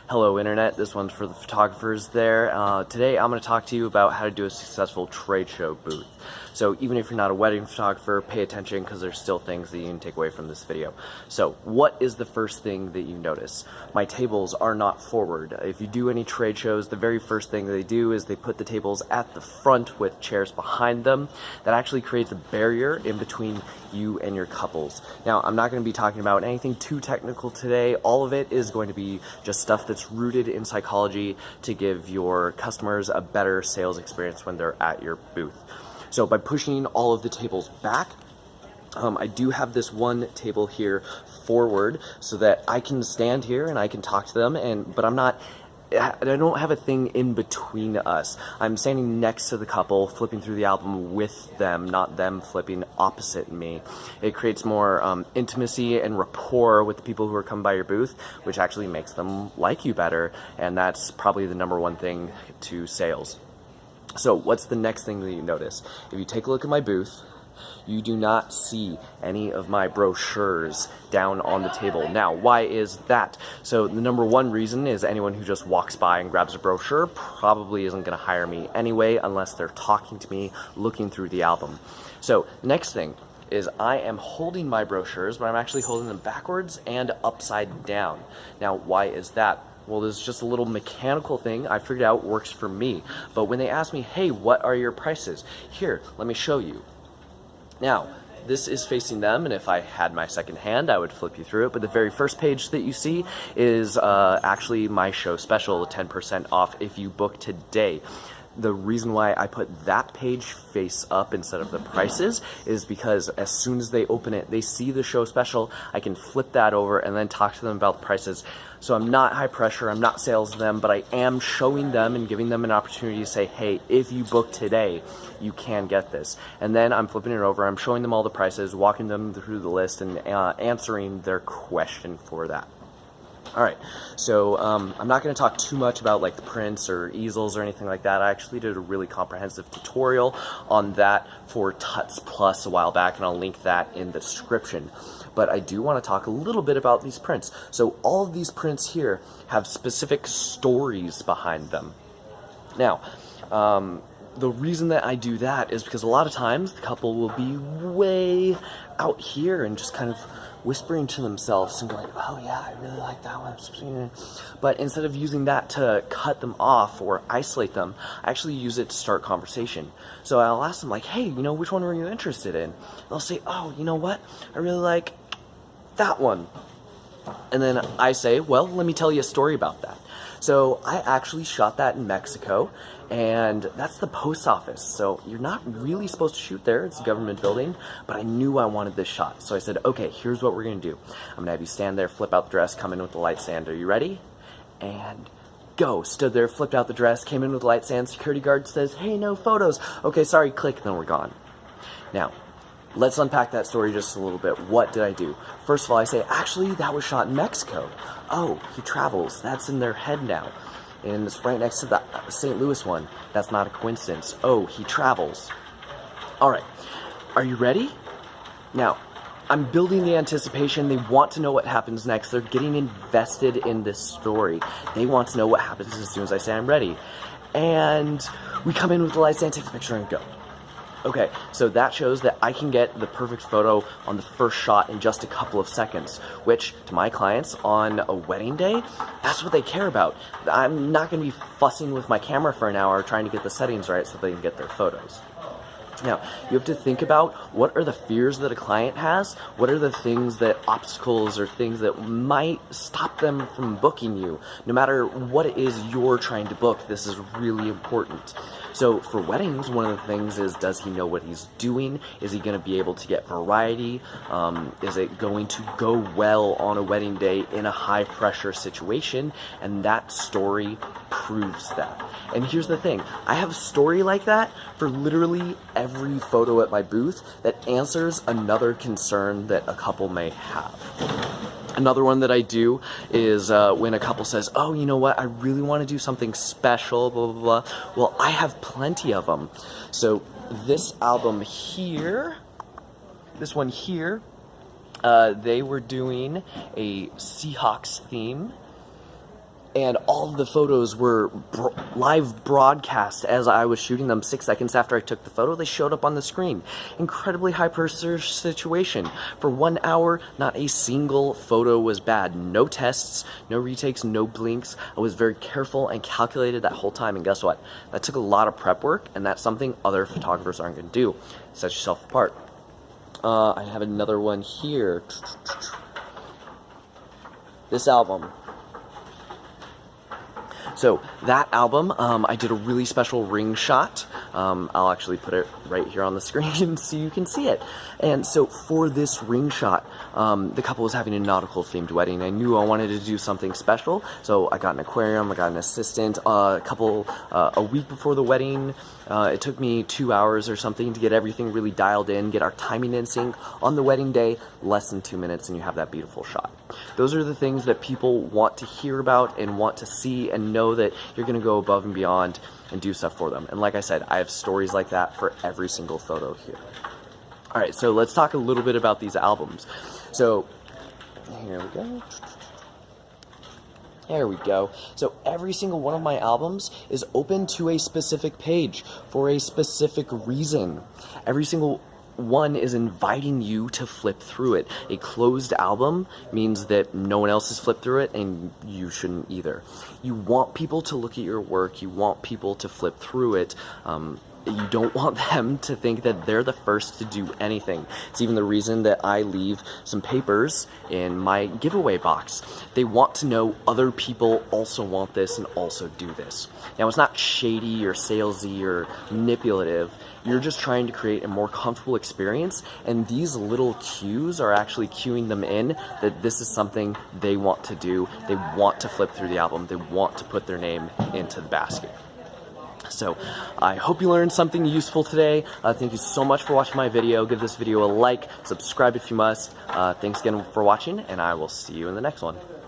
Hello Internet, this one's for the photographers there. Today I'm going to talk to you about how to do a successful trade show booth. So even if you're not a wedding photographer, pay attention because there's still things that you can take away from this video. So what is the first thing that you notice? My tables are not forward. If you do any trade shows, the very first thing they do is they put the tables at the front with chairs behind them. That actually creates a barrier in between you and your couples. Now, I'm not going to be talking about anything too technical today. All of it is going to be just stuff that's rooted in psychology to give your customers a better sales experience when they're at your booth. So by pushing all of the tables back, I do have this one table here forward so that I can stand here and I can talk to them, but I don't have a thing in between us. I'm standing next to the couple, flipping through the album with them, not them flipping opposite me. It creates more intimacy and rapport with the people who are coming by your booth, which actually makes them like you better, and that's probably the #1 thing to sales. So what's the next thing that you notice? If you take a look at my booth, you do not see any of my brochures down on the table. Now, why is that? So the #1 reason is anyone who just walks by and grabs a brochure probably isn't going to hire me anyway unless they're talking to me, looking through the album. So next thing is I am holding my brochures, but I'm actually holding them backwards and upside down. Now, why is that? Well, this is just a little mechanical thing I figured out works for me. But when they ask me, hey, what are your prices? Here, let me show you. Now, this is facing them, and if I had my second hand, I would flip you through it. But the very first page that you see is actually my show special, 10% off if you book today. The reason why I put that page face up instead of the prices is because as soon as they open it, they see the show special, I can flip that over and then talk to them about the prices. So I'm not high pressure, I'm not sales them, but I am showing them and giving them an opportunity to say, hey, if you book today, you can get this. And then I'm flipping it over, I'm showing them all the prices, walking them through the list, and answering their question for that. Alright, so I'm not going to talk too much about like the prints or easels or anything like that. I actually did a really comprehensive tutorial on that for Tuts Plus a while back, and I'll link that in the description. But I do want to talk a little bit about these prints. So all of these prints here have specific stories behind them. Now, the reason that I do that is because a lot of times the couple will be way out here and just kind of whispering to themselves and going, oh yeah, I really like that one. But instead of using that to cut them off or isolate them, I actually use it to start conversation. So I'll ask them like, hey, you know, which one were you interested in? They'll say, oh, you know what? I really like that one. And then I say, well, let me tell you a story about that. So I actually shot that in Mexico, and that's the post office. So you're not really supposed to shoot there, it's a government building, but I knew I wanted this shot. So I said, okay, here's what we're gonna do. I'm gonna have you stand there, flip out the dress, come in with the light stand. Are you ready? And go. Stood there, flipped out the dress, came in with the light stand, security guard says, hey, no photos. Okay, sorry, click, then we're gone. Now, let's unpack that story just a little bit. What did I do? First of all, I say, actually, that was shot in Mexico. Oh, he travels. That's in their head now. And it's right next to the St. Louis one. That's not a coincidence. Oh, he travels. All right. Are you ready? Now, I'm building the anticipation. They want to know what happens next. They're getting invested in this story. They want to know what happens as soon as I say I'm ready. And we come in with the lights and take the picture and go. Okay, so that shows that I can get the perfect photo on the first shot in just a couple of seconds, which to my clients on a wedding day, that's what they care about. I'm not going to be fussing with my camera for an hour trying to get the settings right so they can get their photos. Now, you have to think about what are the fears that a client has, what are the things that obstacles or things that might stop them from booking you. No matter what it is you're trying to book, this is really important. So for weddings, one of the things is, does he know what he's doing? Is he going to be able to get variety? Is it going to go well on a wedding day in a high pressure situation? And that story proves that. And here's the thing, I have a story like that for literally every photo at my booth that answers another concern that a couple may have. Another one that I do is when a couple says, oh, you know what, I really want to do something special, blah, blah, blah. Well, I have plenty of them. So this album here, this one here, they were doing a Seahawks theme. and all of the photos were live broadcast as I was shooting them. 6 seconds after I took the photo, they showed up on the screen. Incredibly high-pressure situation. For 1 hour, not a single photo was bad. No tests, no retakes, no blinks. I was very careful and calculated that whole time, and guess what? That took a lot of prep work, and that's something other photographers aren't going to do. Set yourself apart. I have another one here. This album. So that album, I did a really special ring shot. I'll actually put it right here on the screen so you can see it. And so for this ring shot, the couple was having a nautical themed wedding. I knew I wanted to do something special, so I got an aquarium, I got an assistant. A week before the wedding, it took me 2 hours or something to get everything really dialed in, get our timing in sync. On the wedding day, less than 2 minutes and you have that beautiful shot. Those are the things that people want to hear about and want to see and know that you're going to go above and beyond and do stuff for them. And like I said, I have stories like that for every single photo here. Alright, so let's talk a little bit about these albums. So, here we go. There we go. So every single one of my albums is open to a specific page for a specific reason. Every single one is inviting you to flip through it. A closed album means that no one else has flipped through it, and you shouldn't either. You want people to look at your work, you want people to flip through it. You don't want them to think that they're the first to do anything. It's even the reason that I leave some papers in my giveaway box. They want to know other people also want this and also do this. Now, it's not shady or salesy or manipulative. You're just trying to create a more comfortable experience, and these little cues are actually cueing them in that this is something they want to do. They want to flip through the album. They want to put their name into the basket. So, I hope you learned something useful today. Thank you so much for watching my video. Give this video a like, subscribe if you must. Thanks again for watching, and I will see you in the next one.